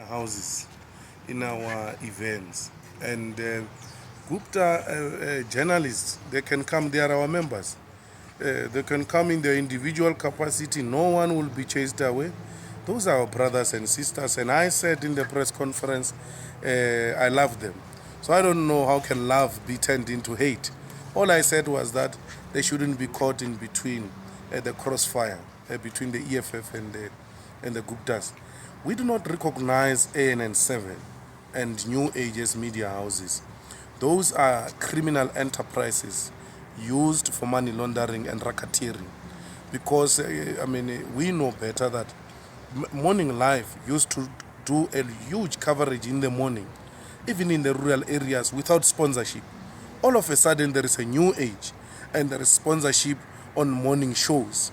houses in our events, and Gupta journalists, they can come, they are our members. They can come in their individual capacity, no one will be chased away. Those are our brothers and sisters, and I said in the press conference, I love them. So I don't know how can love be turned into hate. All I said was that they shouldn't be caught in between the crossfire between the EFF and the Guptas. We do not recognize ANN7 and New Ages media houses. Those are criminal enterprises used for money laundering and racketeering. Because, we know better that Morning Live used to do a huge coverage in the morning, even in the rural areas, without sponsorship. All of a sudden, there is a new age, and there is sponsorship on morning shows,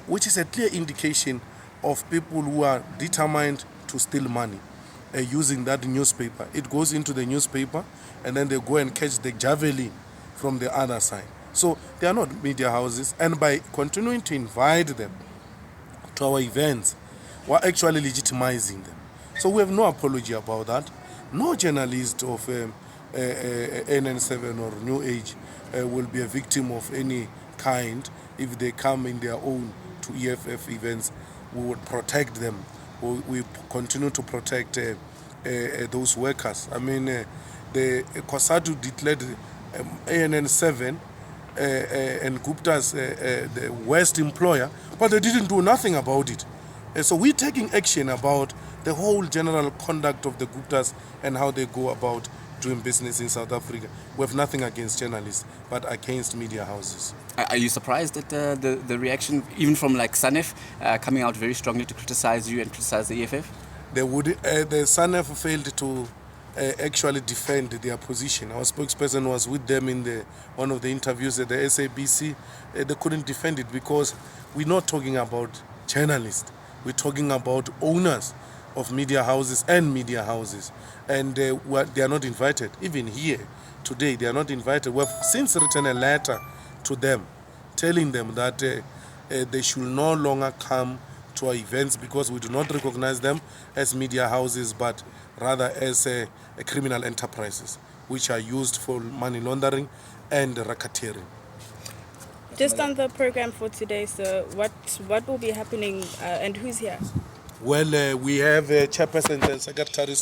which is a clear indication of people who are determined to steal money using that newspaper. It goes into the newspaper, and then they go and catch the javelin from the other side. So they are not media houses, and by continuing to invite them to our events, we're actually legitimizing them. So we have no apology about that. No journalist of NN7 or New Age will be a victim of any kind if they come in their own to EFF events. We would protect them. We continue to protect those workers. The COSATU declared ANN7 and Gupta's the worst employer, but they didn't do nothing about it. So we're taking action about the whole general conduct of the Guptas and how they go about doing business in South Africa. We have nothing against journalists, but against media houses. Are you surprised at the reaction, even from like SANEF, coming out very strongly to criticize you and criticize the EFF? The SANEF failed to actually defend their position. Our spokesperson was with them in one of the interviews at the SABC. They couldn't defend it because we're not talking about journalists. We're talking about owners of media houses and media houses. And they are not invited. Even here, today, they are not invited. We have since written a letter to them, telling them that they should no longer come to our events because we do not recognize them as media houses, but rather as criminal enterprises, which are used for money laundering and racketeering. Just on the program for today, sir, what will be happening and who's here? Well, we have chairpersons and secretaries